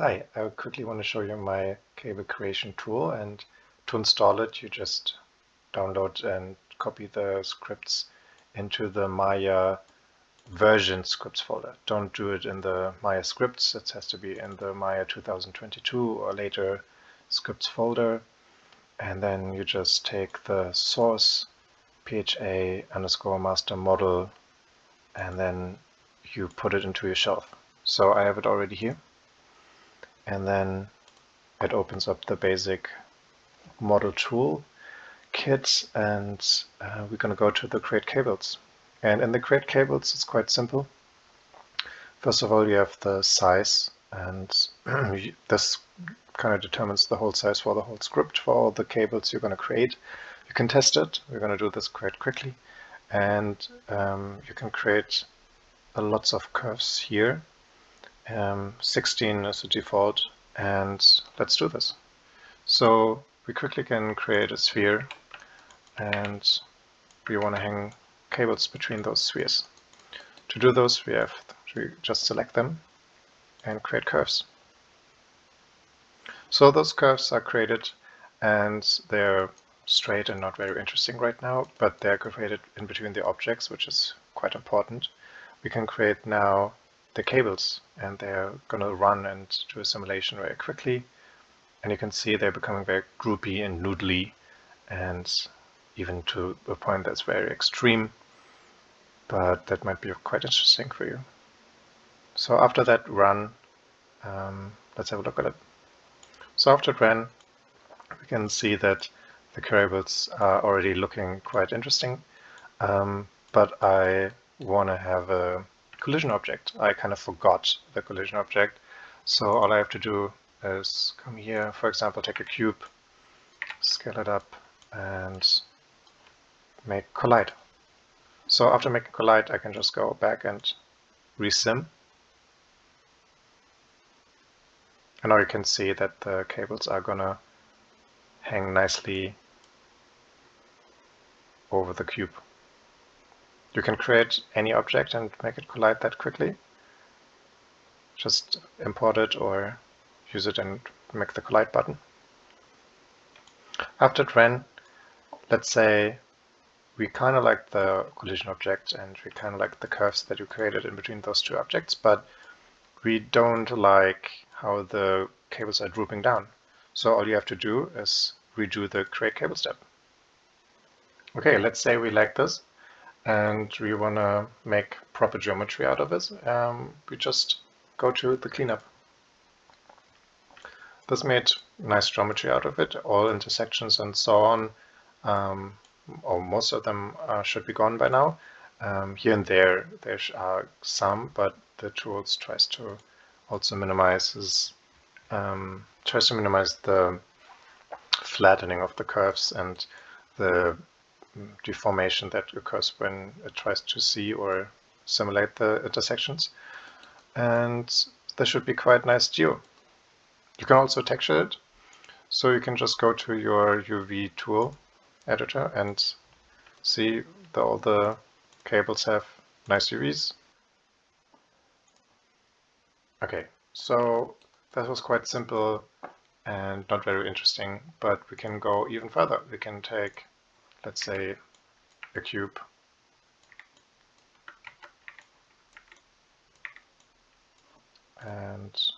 Hi, I quickly want to show you my cable creation tool, and to install it you just download and copy the scripts into the Maya version scripts folder. Don't do it in the Maya scripts, it has to be in the Maya 2022 or later scripts folder, and then you just take the source pha_master model and then you put it into your shelf. So I have it already here. And then it opens up the basic model tool kit, and we're going to go to the create cables. And in the create cables, it's quite simple. First of all, you have the size, and this kind of determines the whole size for the whole script for all the cables you're going to create. You can test it. We're going to do this quite quickly, and you can create lots of curves here. 16 is the default, and let's do this. So we quickly can create a sphere, and we want to hang cables between those spheres. To do those, we have to just select them and create curves. So those curves are created, and they're straight and not very interesting right now, but they're created in between the objects, which is quite important. We can create now the cables, and they're going to run and do a simulation very quickly. And you can see they're becoming very groupy and noodly, and even to a point that's very extreme, but that might be quite interesting for you. So after that run, let's have a look at it. So after it ran, we can see that the cables are already looking quite interesting, but I want to have a collision object. I kind of forgot the collision object, so all I have to do is come here, for example, take a cube, scale it up, and make collide. So after making collide, I can just go back and resim. And now you can see that the cables are gonna hang nicely over the cube. You can create any object and make it collide that quickly. Just import it or use it and make the collide button. After it ran, let's say we kind of like the collision object and we kind of like the curves that you created in between those two objects, but we don't like how the cables are drooping down. So all you have to do is redo the create cable step. Okay, let's say we like this and we want to make proper geometry out of it. We just go to the cleanup. This made nice geometry out of it, all intersections and so on, or most of them should be gone by now. Here and there are some, but the tools tries to also minimize the flattening of the curves and the deformation that occurs when it tries to see or simulate the intersections. And there should be quite nice geo. You can also texture it, so you can just go to your UV tool editor and see that all the cables have nice UVs. Okay, so that was quite simple and not very interesting, but we can go even further. We can take, let's say, a cube and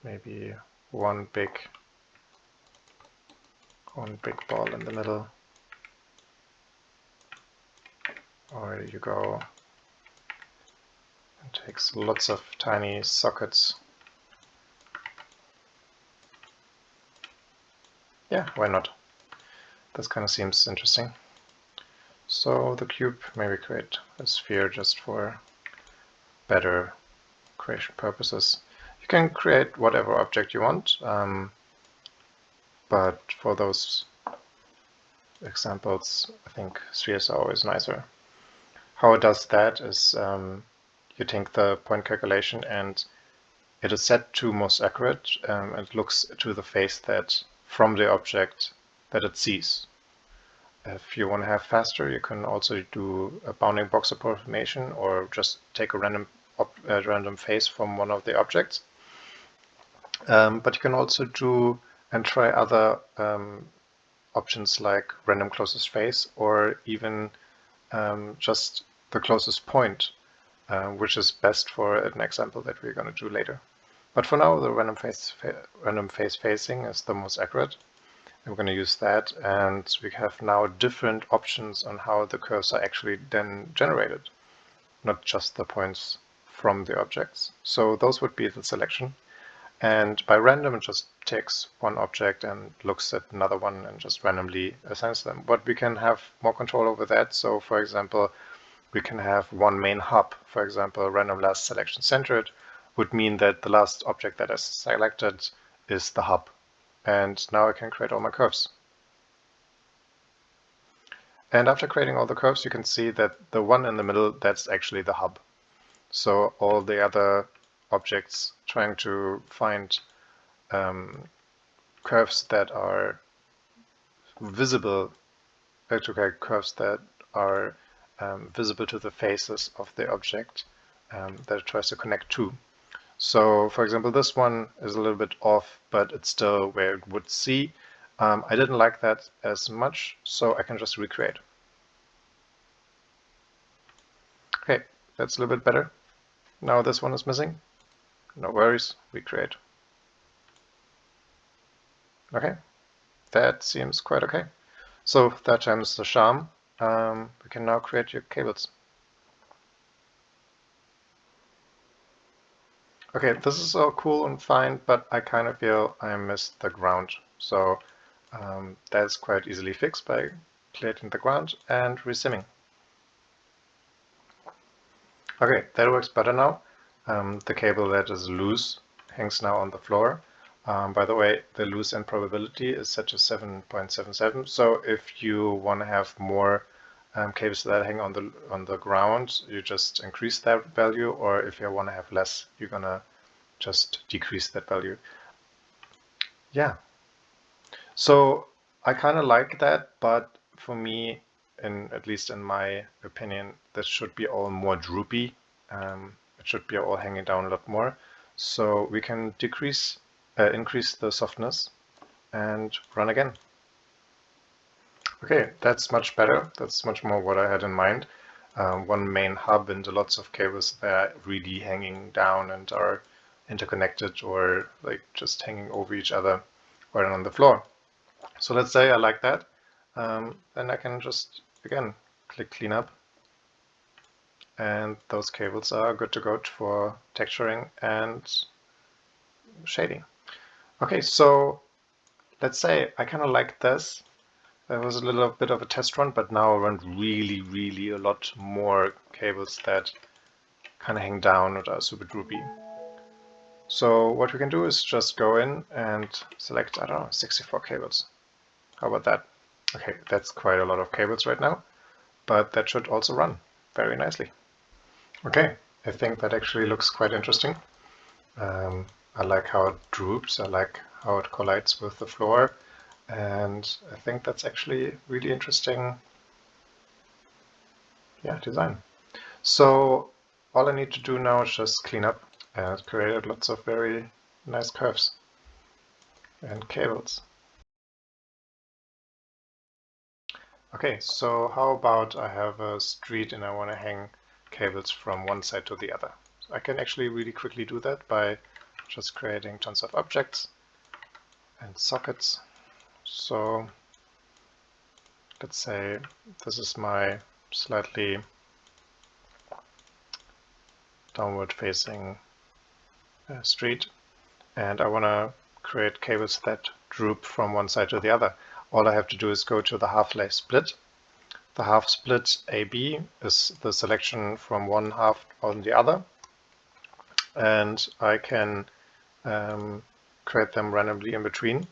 maybe one big ball in the middle, or you go and takes lots of tiny sockets. Yeah, why not? This kind of seems interesting. So the cube, maybe create a sphere just for better creation purposes. You can create whatever object you want, but for those examples, I think spheres are always nicer. How it does that is you take the point calculation and it is set to most accurate. It looks to the face that from the object that it sees. If you want to have faster, you can also do a bounding box approximation or just take a random face from one of the objects. But you can also do and try other options like random closest face, or even just the closest point, which is best for an example that we're going to do later. But for now, the random face facing is the most accurate. I'm going to use that, and we have now different options on how the curves are actually then generated, not just the points from the objects. So those would be the selection. And by random, it just takes one object and looks at another one and just randomly assigns them. But we can have more control over that. So for example, we can have one main hub. For example, random last selection centered would mean that the last object that is selected is the hub. And now I can create all my curves. And after creating all the curves, you can see that the one in the middle, that's actually the hub. So all the other objects trying to find curves that are visible, curves that are visible to the faces of the object that it tries to connect to. So for example, this one is a little bit off, but it's still where it would see. I didn't like that as much, so I can just recreate. Okay, that's a little bit better. Now this one is missing. No worries, recreate. Okay, that seems quite okay. So that times the charm. We can now create your cables. Okay, this is all cool and fine, but I kind of feel I missed the ground. So that's quite easily fixed by clearing the ground and resimming. Okay, that works better now. The cable that is loose hangs now on the floor. By the way, the loose end probability is set to 7.77. So if you want to have more cables that hang on the ground, you just increase that value, or if you want to have less, you're gonna just decrease that value. Yeah. So I kind of like that, but for me, at least in my opinion, that should be all more droopy. It should be all hanging down a lot more. So we can increase the softness and run again. Okay, that's much better. That's much more what I had in mind. One main hub and lots of cables that are really hanging down and are interconnected or like just hanging over each other right on the floor. So let's say I like that. Then I can just, again, click clean up. And those cables are good to go for texturing and shading. Okay, so let's say I kind of like this. That was a little bit of a test run, but now I run really a lot more cables that kind of hang down and are super droopy. So what we can do is just go in and select, I don't know, 64 cables. How about that? Okay, that's quite a lot of cables right now, but that should also run very nicely. Okay, I think that actually looks quite interesting. I like how it droops, I like how it collides with the floor, and I think that's actually really interesting, design. So all I need to do now is just clean up and create lots of very nice curves and cables. Okay, so how about I have a street and I want to hang cables from one side to the other. I can actually really quickly do that by just creating tons of objects and sockets. So let's say this is my slightly downward facing street, and I want to create cables that droop from one side to the other. All I have to do is go to the half-life split. The half split AB is the selection from one half on the other, and I can create them randomly in between.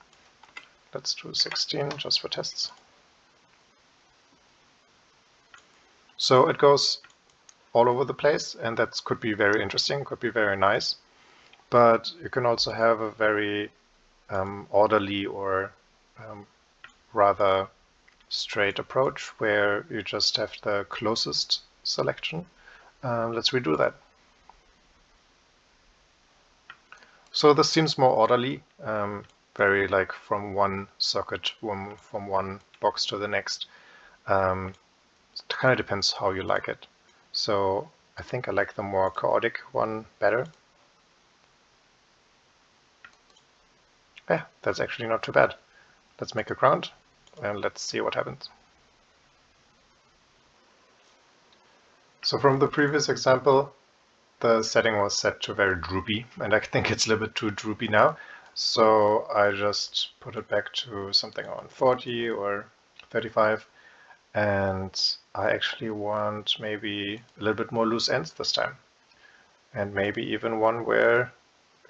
Let's do 16 just for tests. So it goes all over the place, and that could be very interesting, could be very nice. But you can also have a very orderly or rather straight approach where you just have the closest selection. Let's redo that. So this seems more orderly, very like from one socket, from one box to the next. It kind of depends how you like it. So I think I like the more chaotic one better. Yeah, that's actually not too bad. Let's make a ground and let's see what happens. So from the previous example, the setting was set to very droopy, and I think it's a little bit too droopy now. So I just put it back to something around 40 or 35. And I actually want maybe a little bit more loose ends this time. And maybe even one where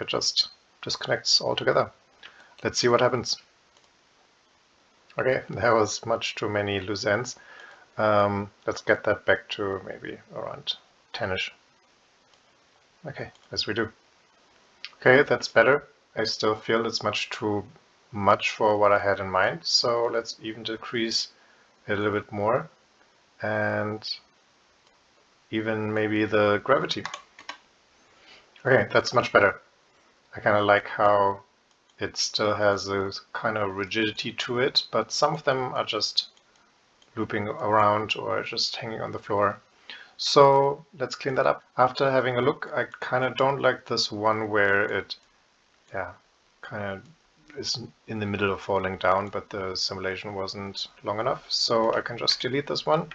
it just disconnects altogether. Let's see what happens. Okay, there was much too many loose ends. Let's get that back to maybe around 10-ish. Okay, as we do. Okay, that's better. I still feel it's much too much for what I had in mind, so let's even decrease a little bit more, and even maybe the gravity. Okay, that's much better. I kind of like how it still has a kind of rigidity to it, but some of them are just looping around or just hanging on the floor. So let's clean that up. After having a look, I kind of don't like this one where it, kind of is in the middle of falling down, but the simulation wasn't long enough. So I can just delete this one.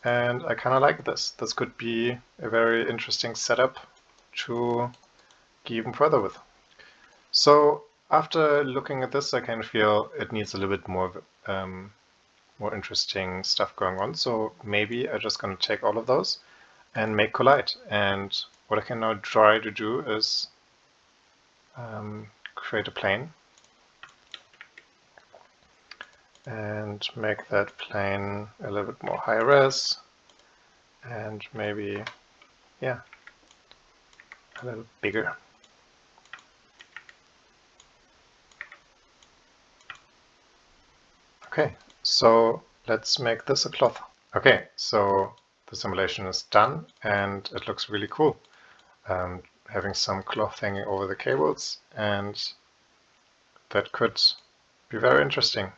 And I kind of like this. This could be a very interesting setup to go even further with. So after looking at this, I kind of feel it needs a little bit more interesting stuff going on. So maybe I'm just going to take all of those and make collide. And what I can now try to do is create a plane and make that plane a little bit more high res, and maybe, a little bigger. Okay, so let's make this a cloth. Okay, so the simulation is done and it looks really cool. Having some cloth hanging over the cables, and that could be very interesting.